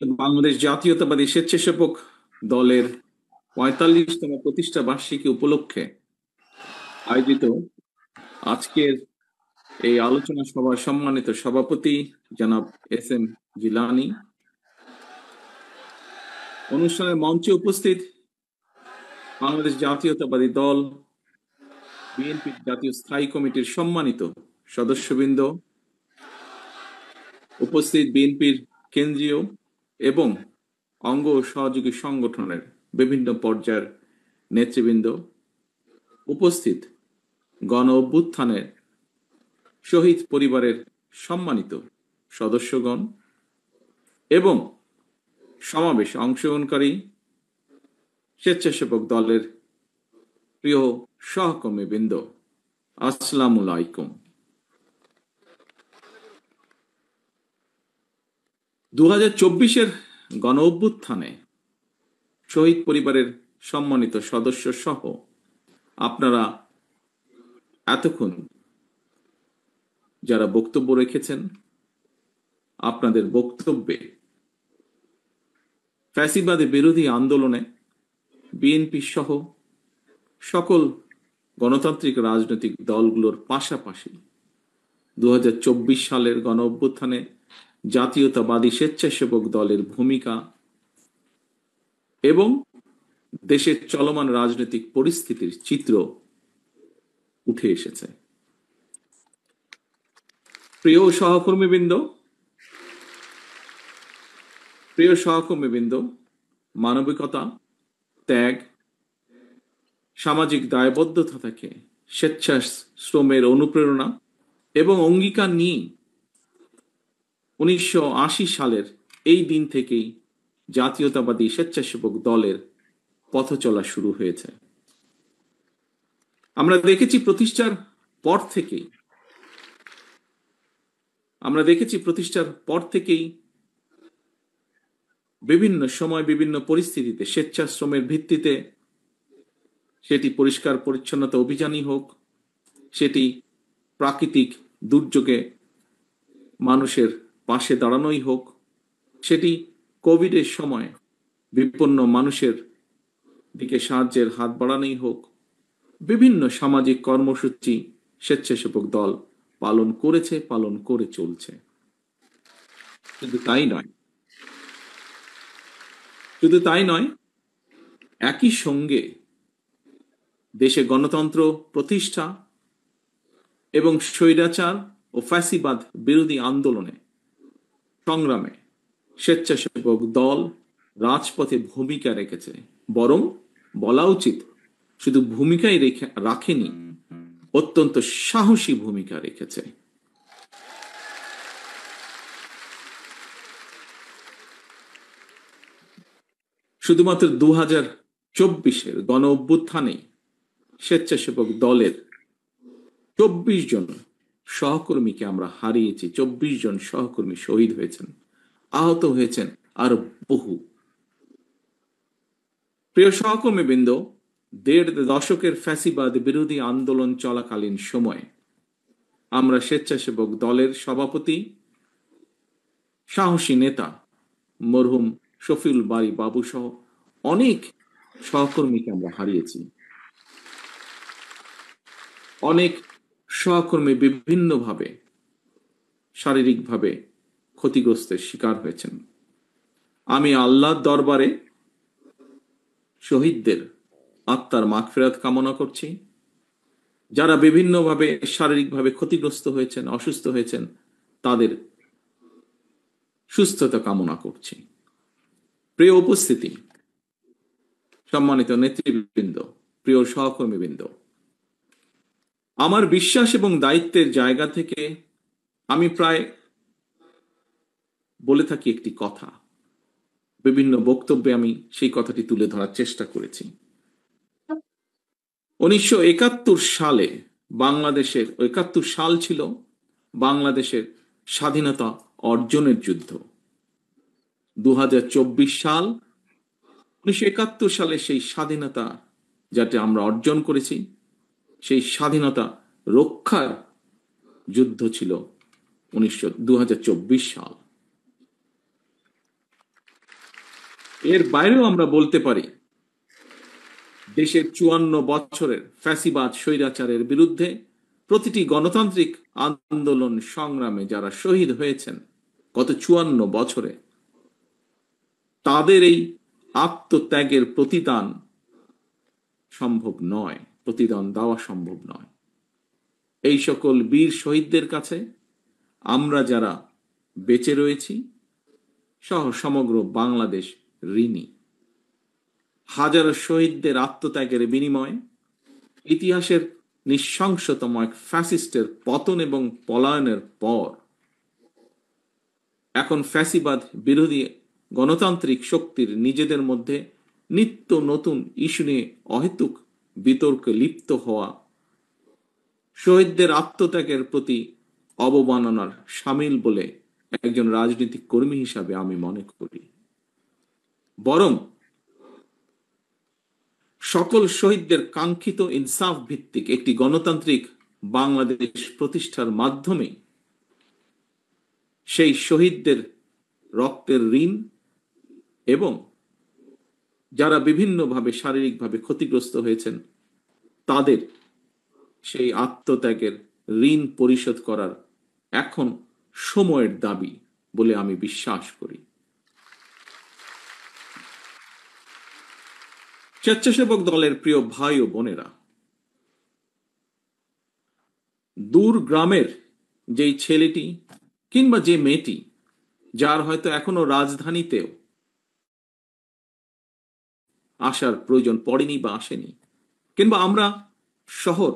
বাংলাদেশ জাতীয়তাবাদী স্বেচ্ছাসেবক দলের ৪৫তম প্রতিষ্ঠা বার্ষিকী উপলক্ষে আয়োজিত আজকের এই আলোচনা সভার সম্মানিত সভাপতি জনাব এস এম জিলানী, অনুষ্ঠানের মঞ্চে উপস্থিত বাংলাদেশ জাতীয়তাবাদী দল বিএনপি জাতীয় স্থায়ী কমিটির সম্মানিত সদস্যবৃন্দ, উপস্থিত বিএনপির কেন্দ্রীয় এবং অঙ্গ ও সহযোগী সংগঠনের বিভিন্ন পর্যায়ের নেতৃবৃন্দ, উপস্থিত গণ অভ্যুত্থানের শহীদ পরিবারের সম্মানিত সদস্যগণ এবং সমাবেশে অংশগ্রহণকারী স্বেচ্ছাসেবক দলের প্রিয় সহকর্মীবৃন্দ, আসসালামু আলাইকুম। 2024-এর গণ অভ্যুত্থানে শহীদ পরিবারের সম্মানিত সদস্য সহ আপনারা এতক্ষণ যারা বক্তব্য রেখেছেন, আপনাদের বক্তব্যে ফ্যাসিবাদী বিরোধী আন্দোলনে বিএনপি সহ সকল গণতান্ত্রিক রাজনৈতিক দলগুলোর পাশাপাশি 2024 সালের গণ অভ্যুত্থানে জাতীয়তাবাদী স্বেচ্ছাসেবক দলের ভূমিকা এবং দেশের চলমান রাজনৈতিক পরিস্থিতির চিত্র উঠে এসেছে। প্রিয় সহকর্মীবৃন্দ, মানবিকতা, ত্যাগ, সামাজিক দায়বদ্ধতা থেকে স্বেচ্ছাশ্রমের অনুপ্রেরণা এবং অঙ্গীকার নিয়ে 1980 সালের এই দিন থেকেই জাতীয়তাবাদী স্বেচ্ছাসেবক দলের পথ চলা শুরু হয়েছে। আমরা দেখেছি প্রতিষ্ঠার পর থেকেই বিভিন্ন সময় বিভিন্ন পরিস্থিতিতে স্বেচ্ছাশ্রমের ভিত্তিতে, সেটি পরিষ্কার পরিচ্ছন্নতা অভিযানই হোক, সেটি প্রাকৃতিক দুর্যোগে মানুষের পাশে দাঁড়ানোই হোক, সেটি কোভিডের সময় বিপন্ন মানুষের দিকে সাহায্যের হাত বাড়ানোই হোক, বিভিন্ন সামাজিক কর্মসূচি স্বেচ্ছাসেবক দল পালন করেছে, পালন করে চলছে। শুধু তাই নয়, একই সঙ্গে দেশে গণতন্ত্র প্রতিষ্ঠা এবং স্বৈরাচার ও ফ্যাসিবাদ বিরোধী আন্দোলনে সংগ্রামে স্বেচ্ছাসেবক দল রাজপথে ভূমিকা রেখেছে, বরং বলা উচিত শুধু ভূমিকাই রাখেনি, অত্যন্ত সাহসী ভূমিকা রেখেছে। শুধুমাত্র 2024-এর গণ অভ্যুত্থানে স্বেচ্ছাসেবক দলের 24 জন সহকর্মীকে আমরা হারিয়েছি। 24 জন সহকর্মী শহীদ হয়েছেন, আহত হয়েছেন আরো বহু। প্রিয় সহকর্মীবৃন্দ, 1.5 দশকের ফ্যাসিবাদ বিরোধী আন্দোলন চলাকালীন সময়ে আমরা স্বেচ্ছাসেবক দলের সভাপতি, সাহসী নেতা মরহুম শফিউল বারী বাবু সহ অনেক সহকর্মীকে আমরা হারিয়েছি। অনেক সহকর্মী বিভিন্নভাবে শারীরিকভাবে ক্ষতিগ্রস্তের শিকার হয়েছেন। আমি আল্লাহর দরবারে শহীদদের আত্মার মাগফিরাত কামনা করছি। যারা বিভিন্নভাবে শারীরিকভাবে ক্ষতিগ্রস্ত হয়েছেন, অসুস্থ হয়েছেন, তাদের সুস্থতা কামনা করছি। প্রিয় উপস্থিতি, সম্মানিত নেতৃবৃন্দ, প্রিয় সহকর্মীবৃন্দ, আমার বিশ্বাস এবং দায়িত্বের জায়গা থেকে আমি প্রায় বলে থাকি একটি কথা, বিভিন্ন বক্তব্যে আমি সেই কথাটি তুলে ধরার চেষ্টা করেছি। 1971 সালে বাংলাদেশের 71 সাল ছিল বাংলাদেশের স্বাধীনতা অর্জনের যুদ্ধ। 2024 সাল 1971 সালে সেই স্বাধীনতা যাতে আমরা অর্জন করেছি, সেই স্বাধীনতা রক্ষার যুদ্ধ ছিল 2024 সাল। এর বাইরেও আমরা বলতে পারি দেশের 54 বছরের ফ্যাসিবাদ স্বৈরাচারের বিরুদ্ধে প্রতিটি গণতান্ত্রিক আন্দোলন সংগ্রামে যারা শহীদ হয়েছেন গত 54 বছরে, তাদের এই আত্মত্যাগের প্রতিদান সম্ভব নয়, প্রতিদান দেওয়া সম্ভব নয়। এই সকল বীর শহীদদের কাছে আমরা যারা বেঁচে রয়েছি সহ সমগ্র বাংলাদেশ ঋণী। হাজারো শহীদদের আত্মত্যাগের বিনিময়ে ইতিহাসের নৃশংসতম এক ফ্যাসিস্টের পতন এবং পলায়নের পর এখন ফ্যাসিবাদ বিরোধী গণতান্ত্রিক শক্তির নিজেদের মধ্যে নিত্য নতুন ইস্যু নিয়ে অহেতুক বিতর্কে লিপ্ত হওয়া শহীদদের আত্মত্যাগের প্রতি অবমাননার শামিল বলে একজন রাজনৈতিক কর্মী হিসাবে আমি মনে করি। বরং সকল শহীদদের কাঙ্ক্ষিত ইনসাফ ভিত্তিক একটি গণতান্ত্রিক বাংলাদেশ প্রতিষ্ঠার মাধ্যমে সেই শহীদদের রক্তের ঋণ এবং যারা বিভিন্নভাবে শারীরিকভাবে ক্ষতিগ্রস্ত হয়েছেন তাদের সেই আত্মত্যাগের ঋণ পরিশোধ করার এখন সময়ের দাবি বলে আমি বিশ্বাস করি। স্বেচ্ছাসেবক দলের প্রিয় ভাই ও বোনেরা, দূর গ্রামের যেই ছেলেটি কিংবা যে মেয়েটি যার হয়তো এখনো রাজধানীতেও আসার প্রয়োজন পড়েনি বা আসেনি, কিংবা আমরা শহর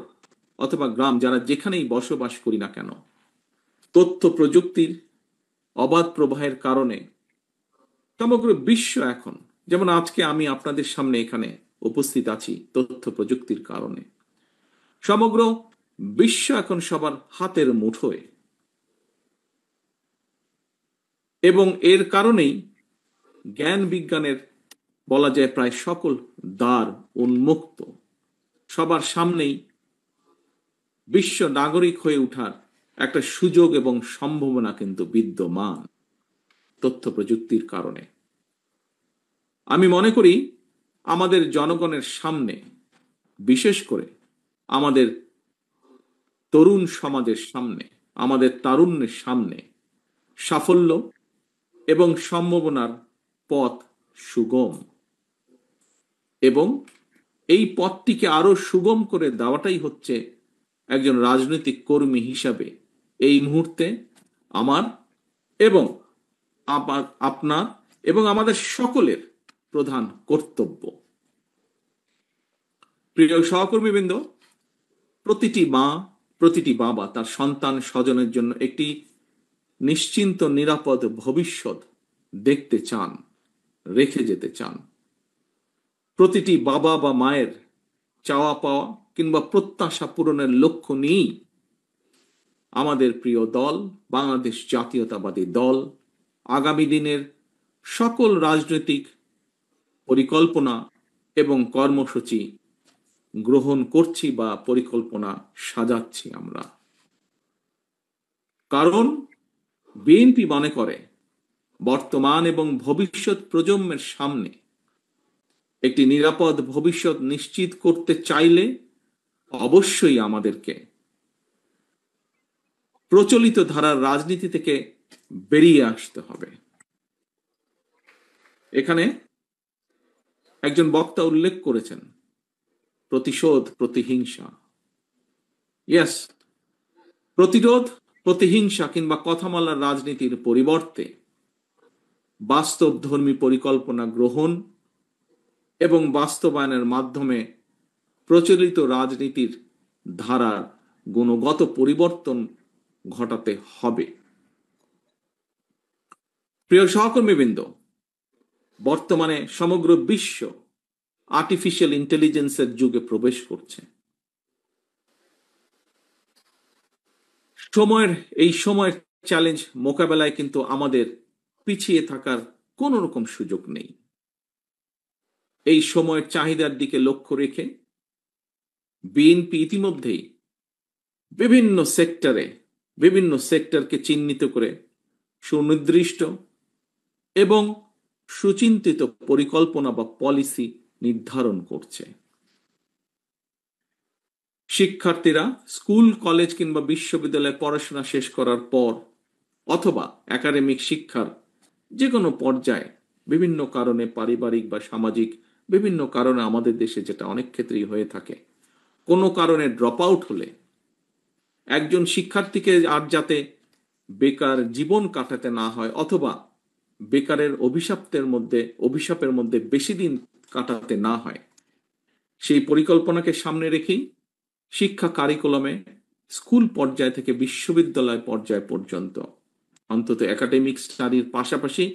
অথবা গ্রাম যারা যেখানেই বসবাস করি না কেন, তথ্য প্রযুক্তির অবাধ প্রবাহের কারণে সমগ্র বিশ্ব এখন, যেমন আজকে আমি আপনাদের সামনে এখানে উপস্থিত আছি তথ্য প্রযুক্তির কারণে, সমগ্র বিশ্ব এখন সবার হাতের মুঠোয়। এবং এর কারণেই জ্ঞান বিজ্ঞানের বলা যায় প্রায় সকল দ্বার উন্মুক্ত, সবার সামনেই বিশ্ব নাগরিক হয়ে ওঠার একটা সুযোগ এবং সম্ভাবনা কিন্তু বিদ্যমান তথ্য প্রযুক্তির কারণে। আমি মনে করি আমাদের জনগণের সামনে, বিশেষ করে আমাদের তরুণ সমাজের সামনে, আমাদের তারুণ্যের সামনে সাফল্য এবং সম্ভাবনার পথ সুগম, এবং এই পথটিকে আরো সুগম করে দেওয়াটাই হচ্ছে একজন রাজনৈতিক কর্মী হিসাবে এই মুহূর্তে আমার এবং আপনার এবং আমাদের সকলের প্রধান কর্তব্য। প্রিয় সহকর্মীবৃন্দ, প্রতিটি মা, প্রতিটি বাবা তার সন্তান স্বজনের জন্য একটি নিশ্চিন্ত নিরাপদ ভবিষ্যৎ দেখতে চান, রেখে যেতে চান। প্রতিটি বাবা বা মায়ের চাওয়া পাওয়া কিংবা প্রত্যাশা পূরণের লক্ষ্য নিয়েই আমাদের প্রিয় দল বাংলাদেশ জাতীয়তাবাদী দল আগামী দিনের সকল রাজনৈতিক পরিকল্পনা এবং কর্মসূচি গ্রহণ করছি বা পরিকল্পনা সাজাচ্ছি আমরা। কারণ বিএনপি মনে করে বর্তমান এবং ভবিষ্যৎ প্রজন্মের সামনে একটি নিরাপদ ভবিষ্যৎ নিশ্চিত করতে চাইলে অবশ্যই আমাদেরকে প্রচলিত ধারার রাজনীতি থেকে বেরিয়ে আসতে হবে। এখানে একজন বক্তা উল্লেখ করেছেন প্রতিশোধ, প্রতিহিংসা। ইয়েস, প্রতিরোধ, প্রতিহিংসা কিংবা কথামালার রাজনীতির পরিবর্তে বাস্তবধর্মী পরিকল্পনা গ্রহণ এবং বাস্তবায়নের মাধ্যমে প্রচলিত রাজনীতির ধারার গুণগত পরিবর্তন ঘটাতে হবে। প্রিয় সহকর্মীবৃন্দ, বর্তমানে সমগ্র বিশ্ব আর্টিফিশিয়াল ইন্টেলিজেন্সের যুগে প্রবেশ করছে। এই সময়ের চ্যালেঞ্জ মোকাবেলায় কিন্তু আমাদের পিছিয়ে থাকার কোন রকম সুযোগ নেই। এই সময়ের চাহিদার দিকে লক্ষ্য রেখে বিএনপি ইতিমধ্যেই বিভিন্ন সেক্টরকে চিহ্নিত করে সুনির্দিষ্ট এবং সুচিন্তিত পরিকল্পনা বা পলিসি নির্ধারণ করছে। শিক্ষার্থীরা স্কুল, কলেজ কিংবা বিশ্ববিদ্যালয়ে পড়াশোনা শেষ করার পর অথবা একাডেমিক শিক্ষার যে কোনো পর্যায়ে বিভিন্ন কারণে, পারিবারিক বা সামাজিক বিভিন্ন কারণে, আমাদের দেশে যেটা অনেক ক্ষেত্রেই হয়ে থাকে, কোনো কারণে ড্রপ আউট হলে একজন শিক্ষার্থীকে আর যাতে বেকার জীবন কাটাতে না হয় অথবা বেকারের অভিশাপের মধ্যে বেশি দিন কাটাতে না হয়, সেই পরিকল্পনাকে সামনে রেখেই শিক্ষা কারিকুলামে স্কুল পর্যায় থেকে বিশ্ববিদ্যালয় পর্যায় পর্যন্ত অন্তত একাডেমিক স্টাডির পাশাপাশি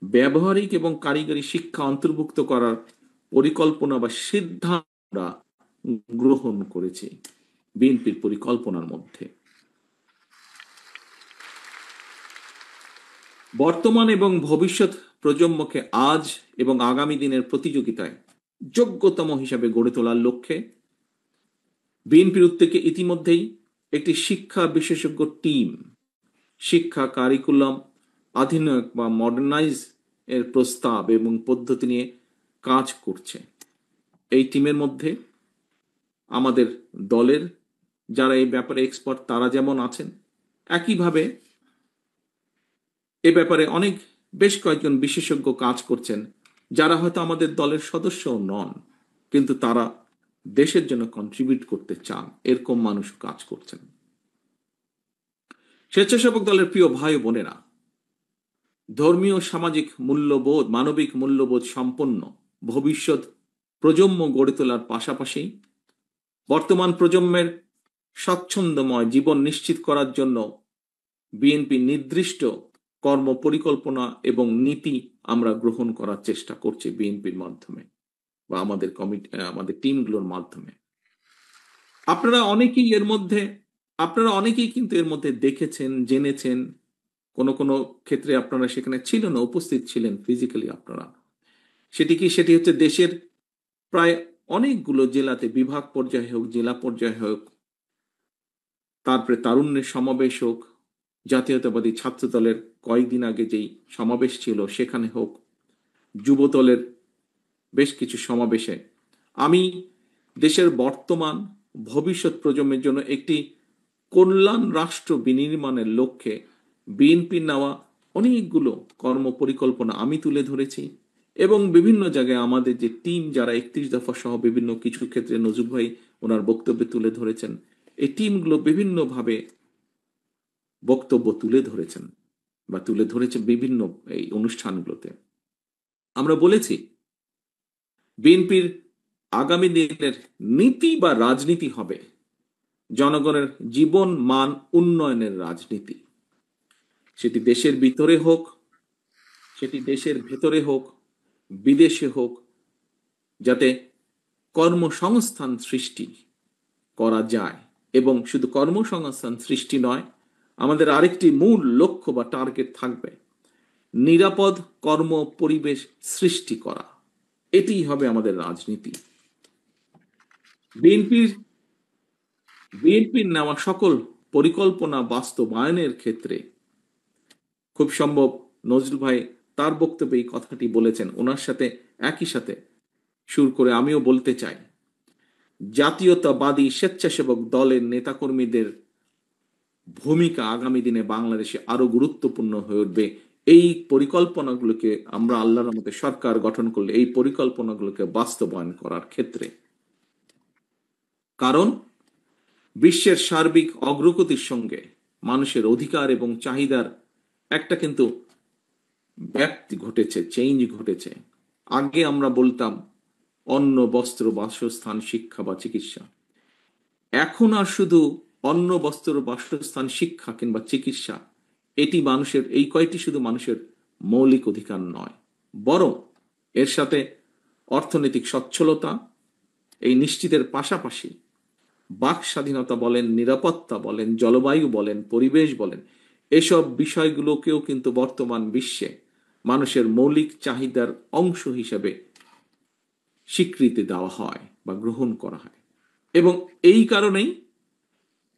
ব্যবহারিক এবং কারিগরি শিক্ষা অন্তর্ভুক্ত করার পরিকল্পনা বা সিদ্ধান্ত আমরা গ্রহণ করেছি বিএনপির পরিকল্পনার মধ্যে। বর্তমান এবং ভবিষ্যৎ প্রজন্মকে আজ এবং আগামী দিনের প্রতিযোগিতায় যোগ্যতম হিসাবে গড়ে তোলার লক্ষ্যে বিএনপির উদ্যোগে ইতিমধ্যেই একটি শিক্ষা বিশেষজ্ঞ টিম শিক্ষা কারিকুলাম আধুনিক বা মডার্নাইজ এর প্রস্তাব এবং পদ্ধতি নিয়ে কাজ করছে। এই টিমের মধ্যে আমাদের দলের যারা এই ব্যাপারে এক্সপার্ট তারা যেমন আছেন, একইভাবে এ ব্যাপারে বেশ কয়েকজন বিশেষজ্ঞ কাজ করছেন যারা হয়তো আমাদের দলের সদস্যও নন, কিন্তু তারা দেশের জন্য কন্ট্রিবিউট করতে চান, এরকম মানুষ কাজ করছেন। স্বেচ্ছাসেবক দলের প্রিয় ভাই বোনেরা, ধর্মীয় সামাজিক মূল্যবোধ, মানবিক মূল্যবোধ সম্পন্ন ভবিষ্যৎ প্রজন্ম গড়ে তোলার পাশাপাশি বর্তমান প্রজন্মের স্বাচ্ছন্দ্যময় জীবন নিশ্চিত করার জন্য বিএনপি নির্দিষ্ট কর্ম পরিকল্পনা এবং নীতি আমরা গ্রহণ করার চেষ্টা করছি বিএনপির মাধ্যমে বা আমাদের টিমগুলোর মাধ্যমে। আপনারা অনেকেই কিন্তু এর মধ্যে দেখেছেন, জেনেছেন, কোনো কোনো ক্ষেত্রে আপনারা সেখানে ছিলেন না, উপস্থিত ছিলেন ফিজিক্যালি আপনারা। সেটি হচ্ছে দেশের প্রায় অনেকগুলো জেলাতে, বিভাগ পর্যায়ে হোক, জেলা পর্যায়ে হোক, তারপরে তারুণ্যের সমাবেশ হোক, জাতীয়তাবাদী ছাত্র দলের কয়েকদিন আগে যেই সমাবেশ ছিল সেখানে হোক, যুব দলের বেশ কিছু সমাবেশে আমি দেশের বর্তমান ভবিষ্যৎ প্রজন্মের জন্য একটি কল্যাণ রাষ্ট্র বিনির্মাণের লক্ষ্যে বিএনপির নেওয়া অনেকগুলো কর্ম পরিকল্পনা আমি তুলে ধরেছি এবং বিভিন্ন জায়গায় আমাদের যে টিম যারা 31 দফা সহ বিভিন্ন কিছু ক্ষেত্রে নজরুল ভাই ওনার বক্তব্যে তুলে ধরেছেন, এই টিমগুলো বিভিন্নভাবে বক্তব্য তুলে ধরেছেন বা তুলে ধরেছে বিভিন্ন এই অনুষ্ঠানগুলোতে। আমরা বলেছি বিএনপির আগামী দিনের নীতি বা রাজনীতি হবে জনগণের জীবন মান উন্নয়নের রাজনীতি। সেটি দেশের ভিতরে হোক, সেটি দেশের ভেতরে হোক, বিদেশে হোক, যাতে কর্মসংস্থান সৃষ্টি করা যায়। এবং শুধু কর্মসংস্থান সৃষ্টি নয়, আমাদের আরেকটি মূল লক্ষ্য বা টার্গেট থাকবে নিরাপদ কর্ম পরিবেশ সৃষ্টি করা। এটিই হবে আমাদের রাজনীতি। বিএনপির নেওয়া সকল পরিকল্পনা বাস্তবায়নের ক্ষেত্রে খুব সম্ভব নজরুল ভাই তার বক্তব্যে এই কথাটি বলেছেন, ওনার সাথে একই সাথে সুর করে আমিও বলতে চাই, জাতীয়তাবাদী স্বেচ্ছাসেবক দলের নেতাকর্মীদের ভূমিকা আগামী দিনে বাংলাদেশে আরো গুরুত্বপূর্ণ হয়ে উঠবে। এই পরিকল্পনাগুলোকে আমরা আল্লাহর রহমতে সরকার গঠন করলে এই পরিকল্পনাগুলোকে বাস্তবায়ন করার ক্ষেত্রে, কারণ বিশ্বের সার্বিক অগ্রগতির সঙ্গে মানুষের অধিকার এবং চাহিদার একটা কিন্তু ব্যাপ্তি ঘটেছে, চেঞ্জ ঘটেছে। আগে আমরা বলতাম অন্ন, বস্ত্র, বাসস্থান, শিক্ষা বা চিকিৎসা। এখন আর শুধু অন্ন, বস্ত্র, বাসস্থান, শিক্ষা কিংবা চিকিৎসা এই কয়টি শুধু মানুষের মৌলিক অধিকার নয়, বরং এর সাথে অর্থনৈতিক সচ্ছলতা এই নিশ্চিতের পাশাপাশি বাক স্বাধীনতা বলেন, নিরাপত্তা বলেন, জলবায়ু বলেন, পরিবেশ বলেন, এসব বিষয়গুলোকেও কিন্তু বর্তমান বিশ্বে মানুষের মৌলিক চাহিদার অংশ হিসেবে স্বীকৃতি দেওয়া হয় বা গ্রহণ করা হয়। এবং এই কারণেই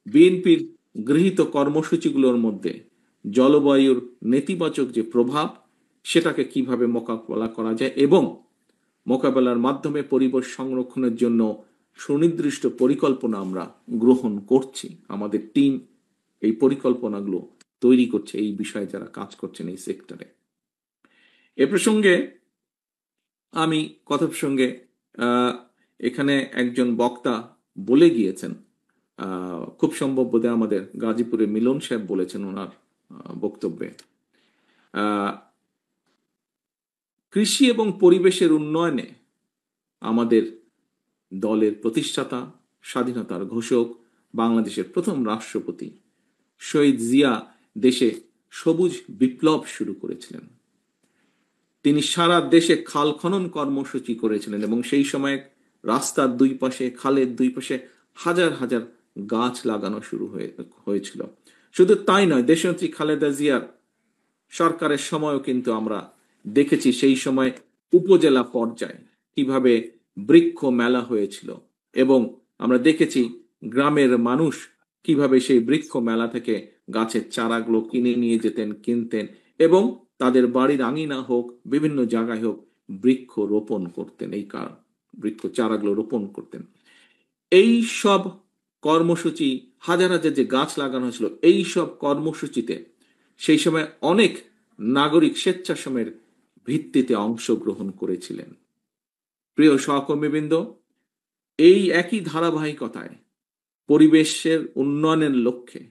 বিএনপির গৃহীত কর্মসূচিগুলোর মধ্যে জলবায়ুর নেতিবাচক যে প্রভাব সেটাকে কিভাবে মোকাবেলা করা যায় এবং মোকাবেলার মাধ্যমে পরিবেশ সংরক্ষণের জন্য সুনির্দিষ্ট পরিকল্পনা আমরা গ্রহণ করছি। আমাদের টিম এই পরিকল্পনাগুলো তৈরি করছে, এই বিষয়ে যারা কাজ করছেন এই সেক্টরে। এ প্রসঙ্গে আমি কথা প্রসঙ্গে এখানে একজন বক্তা বলে গিয়েছেন, খুব সম্ভব বোধহয় আমাদের গাজীপুরে মিলন সাহেব বলেছেন ওনার বক্তব্যে, কৃষি এবং পরিবেশের উন্নয়নে আমাদের দলের প্রতিষ্ঠাতা, স্বাধীনতার ঘোষক, বাংলাদেশের প্রথম রাষ্ট্রপতি শহীদ জিয়া দেশে সবুজ বিপ্লব শুরু করেছিলেন। তিনি সারা দেশে খাল খনন কর্মসূচি করেছিলেন এবং সেই সময় রাস্তার দুই পাশে, খালের দুই পাশে হাজার হাজার গাছ লাগানো শুরু হয়েছিল। শুধু তাই নয়, দেশনেত্রী খালেদা জিয়ার সরকারের সময়ও কিন্তু আমরা দেখেছি সেই সময় উপজেলা পর্যায়ে কিভাবে বৃক্ষ মেলা হয়েছিল এবং আমরা দেখেছি গ্রামের মানুষ কিভাবে সেই বৃক্ষ মেলা থেকে গাছের চারাগুলো কিনে নিয়ে যেতেন, কিনতেন এবং তাদের বাড়ির আঙিনা হোক, বিভিন্ন জায়গায় হোক, বৃক্ষ রোপণ করতেন, এই বৃক্ষ চারাগুলো রোপণ করতেন। এই সব কর্মসূচি, হাজার হাজার যে গাছ লাগানো হয়েছিল, এই সব কর্মসূচিতে সেই সময় অনেক নাগরিক স্বেচ্ছাশ্রমের ভিত্তিতে অংশগ্রহণ করেছিলেন। প্রিয় সহকর্মীবৃন্দ, এই একই ধারাবাহিকতায় পরিবেশের উন্নয়নের লক্ষ্যে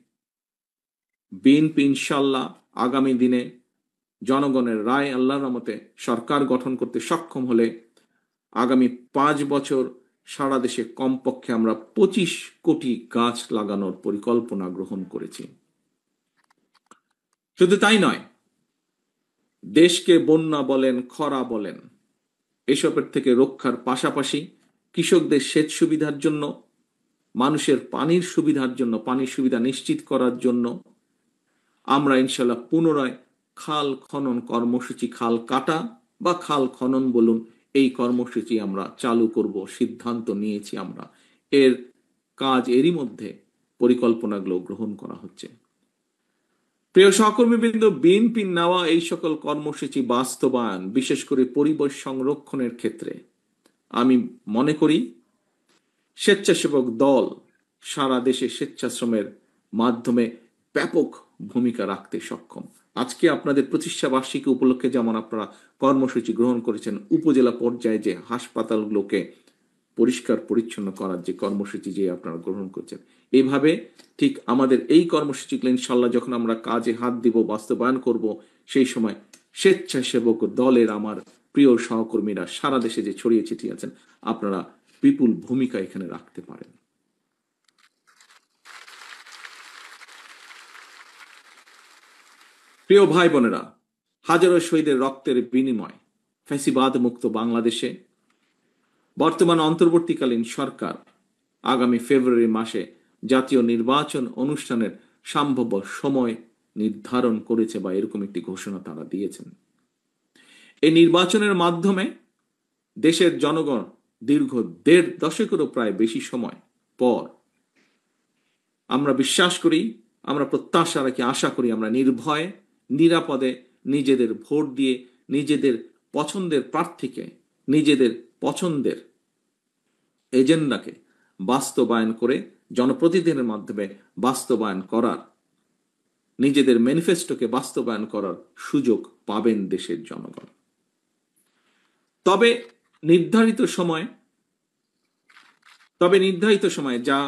বিএনপি ইনশাল্লাহ আগামী দিনে জনগণের রায় আল্লাহর রহমতে সরকার গঠন করতে সক্ষম হলে আগামী 5 বছর সারা দেশে কমপক্ষে আমরা 25 কোটি গাছ লাগানোর পরিকল্পনা গ্রহণ করেছি। শুধু তাই নয়, দেশকে বন্যা বলেন, খরা বলেন, এসবের থেকে রক্ষার পাশাপাশি কৃষকদের সেচ সুবিধার জন্য, মানুষের পানির সুবিধার জন্য, পানির সুবিধা নিশ্চিত করার জন্য আমরা ইনশাল্লাহ পুনরায় খাল খনন কর্মসূচি, খাল কাটা বা খাল খনন বলুন, এই কর্মসূচি আমরা চালু করব, সিদ্ধান্ত নিয়েছি আমরা। এর কাজ এরই মধ্যে পরিকল্পনাগুলো গ্রহণ করা হচ্ছে। প্রিয় সহকর্মীবৃন্দ, বিএনপির নেওয়া এই সকল কর্মসূচি বাস্তবায়ন, বিশেষ করে পরিবেশ সংরক্ষণের ক্ষেত্রে আমি মনে করি স্বেচ্ছাসেবক দল সারা দেশে স্বেচ্ছাশ্রমের মাধ্যমে ব্যাপক ভূমিকা রাখতে সক্ষম। আজকে আপনাদের প্রতিষ্ঠা বার্ষিকী উপলক্ষে যেমন আপনারা কর্মসূচি গ্রহণ করেছেন, উপজেলা পর্যায়ে যে হাসপাতালগুলোকে পরিষ্কার পরিচ্ছন্ন করার যে কর্মসূচি যে আপনারা গ্রহণ করছেন, এইভাবে ঠিক আমাদের এই কর্মসূচিগুলো ইনশাল্লাহ যখন আমরা কাজে হাত দিব, বাস্তবায়ন করব, সেই সময় স্বেচ্ছাসেবক দলের আমার প্রিয় সহকর্মীরা সারা দেশে যে ছড়িয়ে ছিটিয়ে আছেন, আপনারা বিপুল ভূমিকা এখানে রাখতে পারেন। প্রিয় ভাই বোনেরা, হাজারো শহীদের রক্তের বিনিময় ফ্যাসিবাদ মুক্ত বাংলাদেশে বর্তমান অন্তর্বর্তীকালীন সরকার আগামী ফেব্রুয়ারি মাসে জাতীয় নির্বাচন অনুষ্ঠানের সম্ভাব্য সময় নির্ধারণ করেছে বা এরকম একটি ঘোষণা তারা দিয়েছেন। এই নির্বাচনের মাধ্যমে দেশের জনগণ দীর্ঘ 1.5 দশকেরও প্রায় বেশি সময় পর আমরা বিশ্বাস করি, আমরা প্রত্যাশা রাখি, আশা করি আমরা নির্ভয়ে নিরাপদে নিজেদের ভোট দিয়ে নিজেদের পছন্দের প্রার্থীকে, নিজেদের পছন্দের এজেন্ডাকে বাস্তবায়ন করে জনপ্রতিনিধিদের মাধ্যমে বাস্তবায়ন করার, নিজেদের ম্যানিফেস্টোকে বাস্তবায়ন করার সুযোগ পাবেন দেশের জনগণ। তবে নির্ধারিত সময়ে যা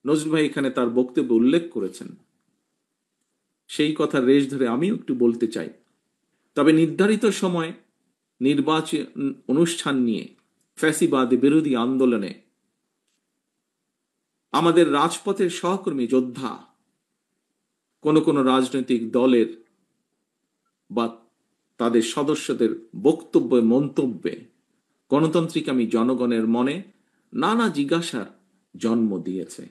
নজরুল ভাই এখানে তার বক্তব্যে উল্লেখ করেছেন, সেই কথা রেশ ধরে আমিও একটু বলতে চাই। তবে নির্ধারিত সময় নির্বাচন অনুষ্ঠান নিয়ে ফ্যাসিবাদ বিরোধী আন্দোলনে আমাদের রাজপথের সহকর্মী যোদ্ধা কোন রাজনৈতিক দলের বা তাদের সদস্যদের বক্তব্যে, মন্তব্যে গণতান্ত্রিকামী জনগণের মনে নানা জিজ্ঞাসার জন্ম দিয়েছে।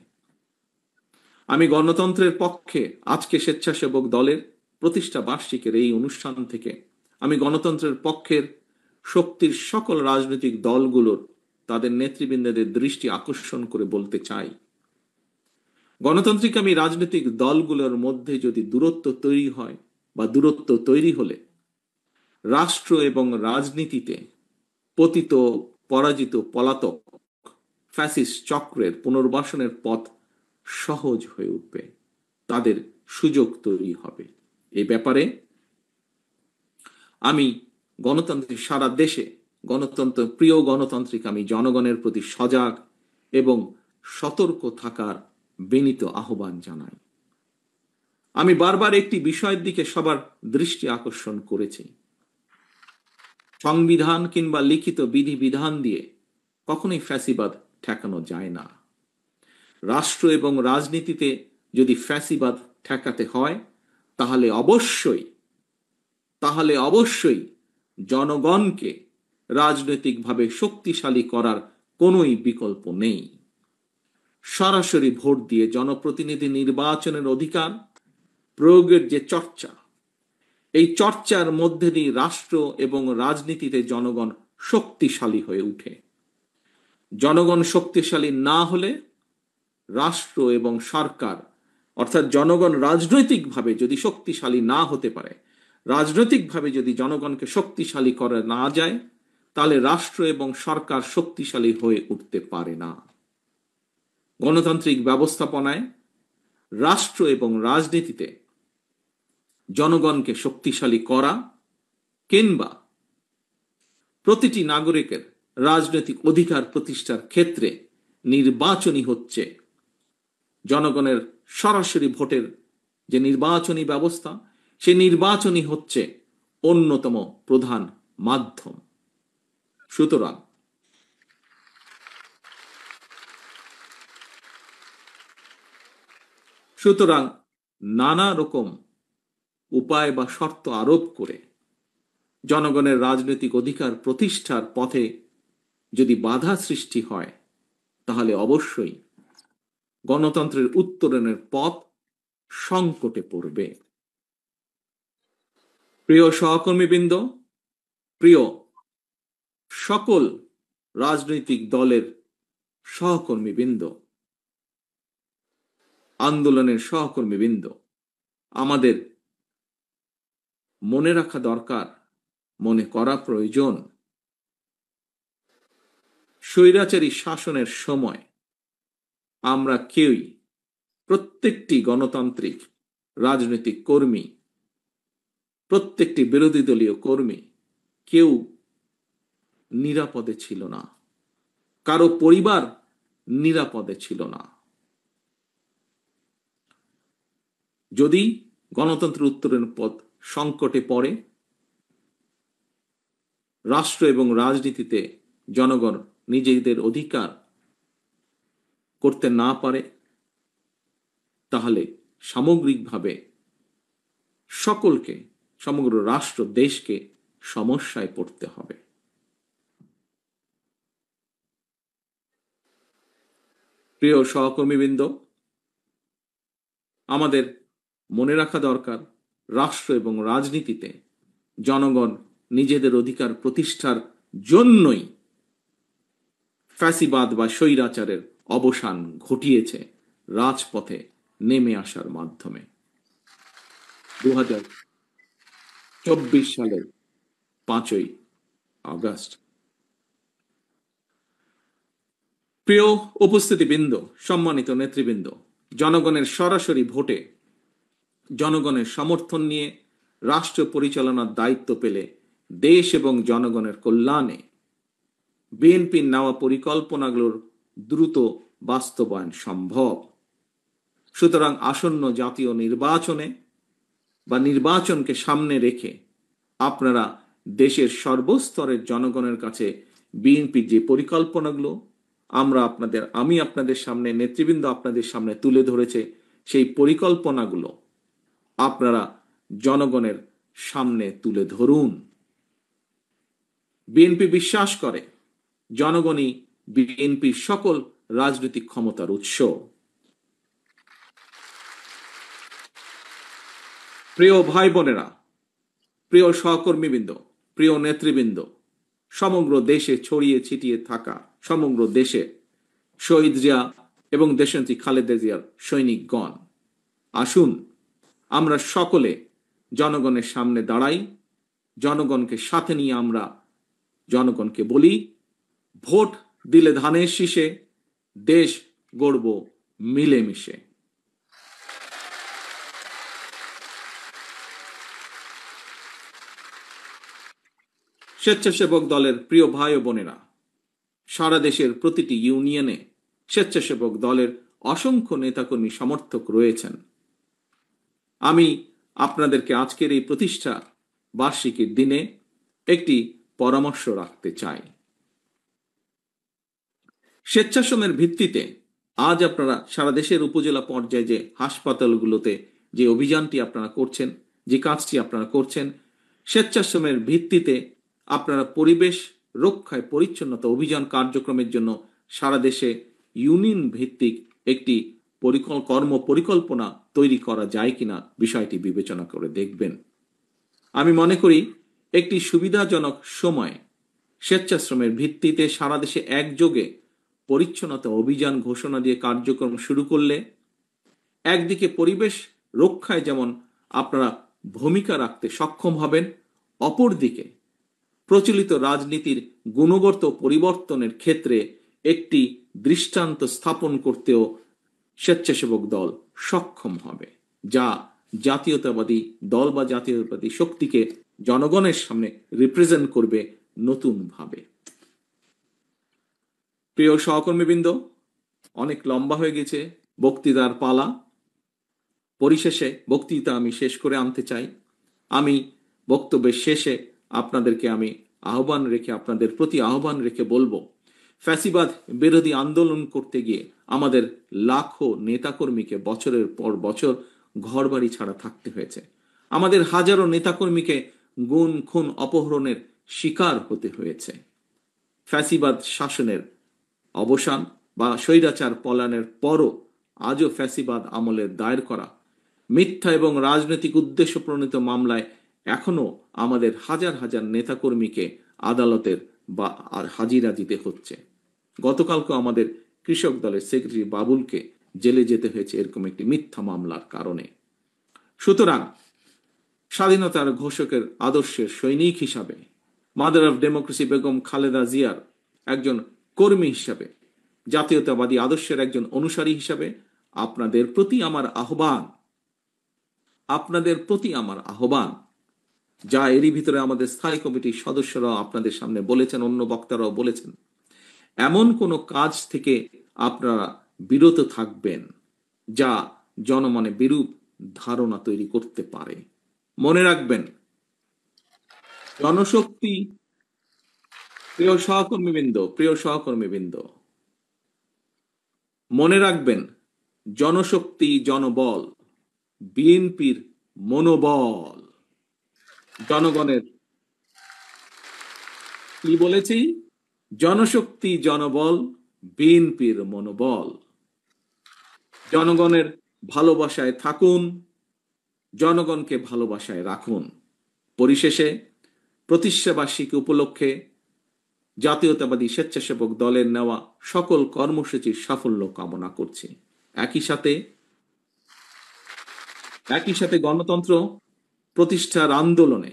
আমি গণতন্ত্রের পক্ষে আজকে স্বেচ্ছাসেবক দলের প্রতিষ্ঠা বার্ষিকীর এই অনুষ্ঠান থেকে আমি গণতন্ত্রের পক্ষের শক্তির সকল রাজনৈতিক দলগুলোর তাদের নেতৃবৃন্দদের দৃষ্টি আকর্ষণ করে বলতে চাই, গণতান্ত্রিকামী রাজনৈতিক দলগুলোর মধ্যে যদি দূরত্ব তৈরি হয় বা দূরত্ব তৈরি হলে রাষ্ট্র এবং রাজনীতিতে পতিত, পরাজিত, পলাতক ফ্যাসিস্ট চক্রের পুনর্বাসনের পথ সহজ হয়ে উঠবে, তাদের সুযোগ তৈরি হবে। এই ব্যাপারে আমি গণতান্ত্রিক সারা দেশে প্রিয় গণতান্ত্রিক আমি জনগণের প্রতি সজাগ এবং সতর্ক থাকার বিনীত আহ্বান জানাই। আমি বারবার একটি বিষয়ের দিকে সবার দৃষ্টি আকর্ষণ করেছি। সংবিধান কিংবা লিখিত বিধিবিধান দিয়ে কখনোই ফ্যাসিবাদ ঠেকানো যায় না। রাষ্ট্র এবং রাজনীতিতে যদি ফ্যাসিবাদ ঠেকাতে হয় তাহলে অবশ্যই জনগণকে রাজনৈতিকভাবে শক্তিশালী করার কোনোই বিকল্প নেই। সরাসরি ভোট দিয়ে জনপ্রতিনিধি নির্বাচনের অধিকার প্রয়োগের যে চর্চা, এই চর্চার মধ্যে দিয়ে রাষ্ট্র এবং রাজনীতিতে জনগণ শক্তিশালী হয়ে উঠে। জনগণ শক্তিশালী না হলে রাষ্ট্র এবং সরকার, অর্থাৎ জনগণ রাজনৈতিকভাবে যদি শক্তিশালী না হতে পারে, রাজনৈতিকভাবে যদি জনগণকে শক্তিশালী করা না যায়, তাহলে রাষ্ট্র এবং সরকার শক্তিশালী হয়ে উঠতে পারে না। গণতান্ত্রিক ব্যবস্থাপনায় রাষ্ট্র এবং রাজনীতিতে জনগণকে শক্তিশালী করা কিংবা প্রতিটি নাগরিকের রাজনৈতিক অধিকার প্রতিষ্ঠার ক্ষেত্রে নির্বাচনই হচ্ছে জনগণের সরাসরি ভোটের যে নির্বাচনী ব্যবস্থা, সেই নির্বাচনই হচ্ছে অন্যতম প্রধান মাধ্যম। সুতরাং নানা রকম উপায় বা শর্ত আরোপ করে জনগণের রাজনৈতিক অধিকার প্রতিষ্ঠার পথে যদি বাধা সৃষ্টি হয়, তাহলে অবশ্যই গণতন্ত্রের উত্তরণের পথ সংকটে পড়বে। প্রিয় সহকর্মীবৃন্দ, প্রিয় সকল রাজনৈতিক দলের সহকর্মীবৃন্দ, আন্দোলনের সহকর্মীবৃন্দ, আমাদের মনে রাখা দরকার, মনে করা প্রয়োজন, স্বৈরাচারী শাসনের সময় আমরা কেউই, প্রত্যেকটি গণতান্ত্রিক রাজনৈতিক কর্মী, প্রত্যেকটি বিরোধী দলীয় কর্মী কেউ নিরাপদে ছিল না, কারো পরিবার নিরাপদে ছিল না। যদি গণতন্ত্রের উত্তরণের পথ সংকটে পড়ে, রাষ্ট্র এবং রাজনীতিতে জনগণ নিজেদের অধিকার করতে না পারে, তাহলে সামগ্রিকভাবে সকলকে, সমগ্র রাষ্ট্র দেশকে সমস্যায় পড়তে হবে। প্রিয় সহকর্মীবৃন্দ, আমাদের মনে রাখা দরকার, রাষ্ট্র এবং রাজনীতিতে জনগণ নিজেদের অধিকার প্রতিষ্ঠার জন্যই ফ্যাসিবাদ বা স্বৈরাচারের অবসান ঘটিয়েছে রাজপথে নেমে আসার মাধ্যমে। 2024 সালের 5ই আগস্ট। প্রিয় উপস্থিতিবৃন্দ, সম্মানিত নেতৃবৃন্দ, জনগণের সরাসরি ভোটে জনগণের সমর্থন নিয়ে রাষ্ট্র পরিচালনার দায়িত্ব পেলে দেশ এবং জনগণের কল্যাণে বিএনপির নেওয়া পরিকল্পনাগুলোর দ্রুত বাস্তবায়ন সম্ভব। সুতরাং আসন্ন জাতীয় নির্বাচনে বা নির্বাচনকে সামনে রেখে আপনারা দেশের সর্বস্তরের জনগণের কাছে বিএনপির যে পরিকল্পনাগুলো আমি আপনাদের সামনে, নেতৃবৃন্দ আপনাদের সামনে তুলে ধরেছে, সেই পরিকল্পনাগুলো আপনারা জনগণের সামনে তুলে ধরুন। বিএনপি বিশ্বাস করে জনগণই বিএনপির সকল রাজনৈতিক ক্ষমতার উৎস। প্রিয় ভাই বোনেরা, প্রিয় সহকর্মীবৃন্দ, প্রিয় নেতৃবৃন্দ, সমগ্র দেশে ছড়িয়ে ছিটিয়ে থাকা সমগ্র দেশে শহীদ জিয়া এবং দেশনেত্রী খালেদা জিয়ার সৈনিকগণ, আসুন আমরা সকলে জনগণের সামনে দাঁড়াই জনগণকে সাথে নিয়ে আমরা জনগণকে বলি, ভোট দিলে ধানের শীষে, দেশ গড়ব মিলেমিশে। স্বেচ্ছাসেবক দলের প্রিয় ভাই ও বোনেরা, সারা দেশের প্রতিটি ইউনিয়নে স্বেচ্ছাসেবক দলের অসংখ্য নেতাকর্মী সমর্থক রয়েছেন। আমি আপনাদেরকে আজকের এই প্রতিষ্ঠা বার্ষিকীর দিনে একটি পরামর্শ রাখতে চাই। স্বেচ্ছাশ্রমের ভিত্তিতে আজ আপনারা সারা দেশের উপজেলা পর্যায়ে যে হাসপাতালগুলোতে যে অভিযানটি আপনারা করছেন, যে কাজটি আপনারা করছেন, স্বেচ্ছাশ্রমের ভিত্তিতে আপনারা পরিবেশ রক্ষায় পরিচ্ছন্নতা অভিযান কার্যক্রমের জন্য সারা দেশে ইউনিয়ন ভিত্তিক একটি কর্ম পরিকল্পনা তৈরি করা যায় কিনা বিষয়টি বিবেচনা করে দেখবেন। আমি মনে করি একটি সুবিধাজনক সময় স্বেচ্ছাশ্রমের ভিত্তিতে সারা দেশে একযোগে পরিচ্ছন্নতা অভিযান ঘোষণা দিয়ে কার্যক্রম শুরু করলে একদিকে পরিবেশ রক্ষায় যেমন আপনারা ভূমিকা রাখতে সক্ষম হবেন, অপরদিকে প্রচলিত রাজনীতির গুণগত পরিবর্তনের ক্ষেত্রে একটি দৃষ্টান্ত স্থাপন করতেও স্বেচ্ছাসেবক দল সক্ষম হবে, যা জাতীয়তাবাদী দল বা জাতীয়তাবাদী শক্তিকে জনগণের সামনে রিপ্রেজেন্ট করবে নতুনভাবে। প্রিয় সহকর্মীবৃন্দ, অনেক লম্বা হয়ে গেছে বক্তৃতার পালা। পরিশেষে বক্তৃতা আমি শেষ করে আনতে চাই। আমি বক্তব্যের শেষে আপনাদেরকে আমি আপনাদের প্রতি আহ্বান রেখে বলবো, ফ্যাসিবাদ বিরোধী আন্দোলন করতে গিয়ে আমাদের লাখো নেতাকর্মীকে বছরের পর বছর ঘরবাড়ি ছাড়া থাকতে হয়েছে। আমাদের হাজারো নেতাকর্মীকে গুম খুন অপহরণের শিকার হতে হয়েছে। ফ্যাসিবাদ শাসনের অবসান বা স্বৈরাচার পলায়নের পরও আজও ফ্যাসিবাদ আমলের দায়ের করা মিথ্যা এবং রাজনৈতিক উদ্দেশ্য প্রণীত মামলায় এখনো আমাদের হাজার হাজার নেতাকর্মীকে আদালতের বা হাজিরা দিতে হচ্ছে। গতকালকে আমাদের কৃষক দলের সেক্রেটারি বাবুলকে জেলে যেতে হয়েছে এরকম একটি মিথ্যা মামলার কারণে। সুতরাং স্বাধীনতার ঘোষকের আদর্শের সৈনিক হিসাবে, mother of democracy Begum Khaleda জিয়ার একজন কর্মী হিসাবে, জাতীয়তাবাদী আদর্শের একজন অনুসারী হিসাবে আপনাদের প্রতি আমার আহ্বান, যা এরই ভিতরে আমাদের স্থায়ী কমিটির সদস্যরাও আপনাদের সামনে বলেছেন, অন্য বক্তারাও বলেছেন, এমন কোনো কাজ থেকে আপনারা বিরত থাকবেন যা জনমনে বিরূপ ধারণা তৈরি করতে পারে। মনে রাখবেন, জনশক্তি, প্রিয় সহকর্মীবৃন্দ, মনে রাখবেন, জনশক্তি জনবল, বিএনপির মনোবল। জনগণের কি বলেছি? জনশক্তি জনবল, বিএনপির মনোবল। জনগণের ভালোবাসায় থাকুন, জনগণকে ভালোবাসায় রাখুন। পরিশেষে প্রতিষ্ঠাবার্ষিকী উপলক্ষে জাতীয়তাবাদী স্বেচ্ছাসেবক দলের নেওয়া সকল কর্মসূচির সাফল্য কামনা করছি। একই সাথে গণতন্ত্র প্রতিষ্ঠার আন্দোলনে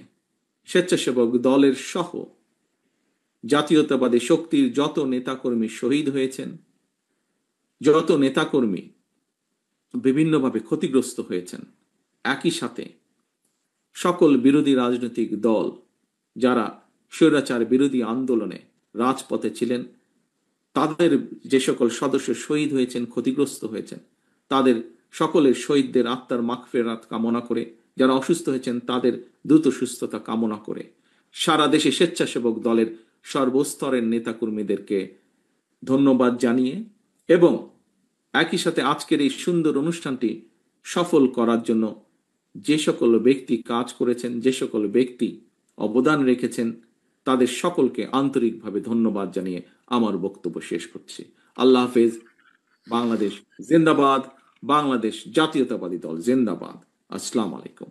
স্বেচ্ছাসেবক দলের সহ জাতীয়তাবাদী শক্তির যত নেতাকর্মী শহীদ হয়েছেন, যত নেতাকর্মী বিভিন্নভাবে ক্ষতিগ্রস্ত হয়েছেন, একই সাথে সকল বিরোধী রাজনৈতিক দল যারা স্বৈরাচার বিরোধী আন্দোলনে রাজপথে ছিলেন, তাদের যে সকল সদস্য শহীদ হয়েছেন, ক্ষতিগ্রস্ত হয়েছেন, তাদের সকলের শহীদদের আত্মার মাগফিরাত কামনা করে, যারা অসুস্থ হয়েছেন তাদের দ্রুত সুস্থতা কামনা করে, সারা দেশে স্বেচ্ছাসেবক দলের সর্বস্তরের নেতাকর্মীদেরকে ধন্যবাদ জানিয়ে এবং একই সাথে আজকের এই সুন্দর অনুষ্ঠানটি সফল করার জন্য যে সকল ব্যক্তি কাজ করেছেন, যে সকল ব্যক্তি অবদান রেখেছেন, তাদের সকলকে আন্তরিকভাবে ধন্যবাদ জানিয়ে আমার বক্তব্য শেষ করছি। আল্লাহ হাফেজ। বাংলাদেশ জিন্দাবাদ। বাংলাদেশ জাতীয়তাবাদী দল জিন্দাবাদ। আসসালামু আলাইকুম।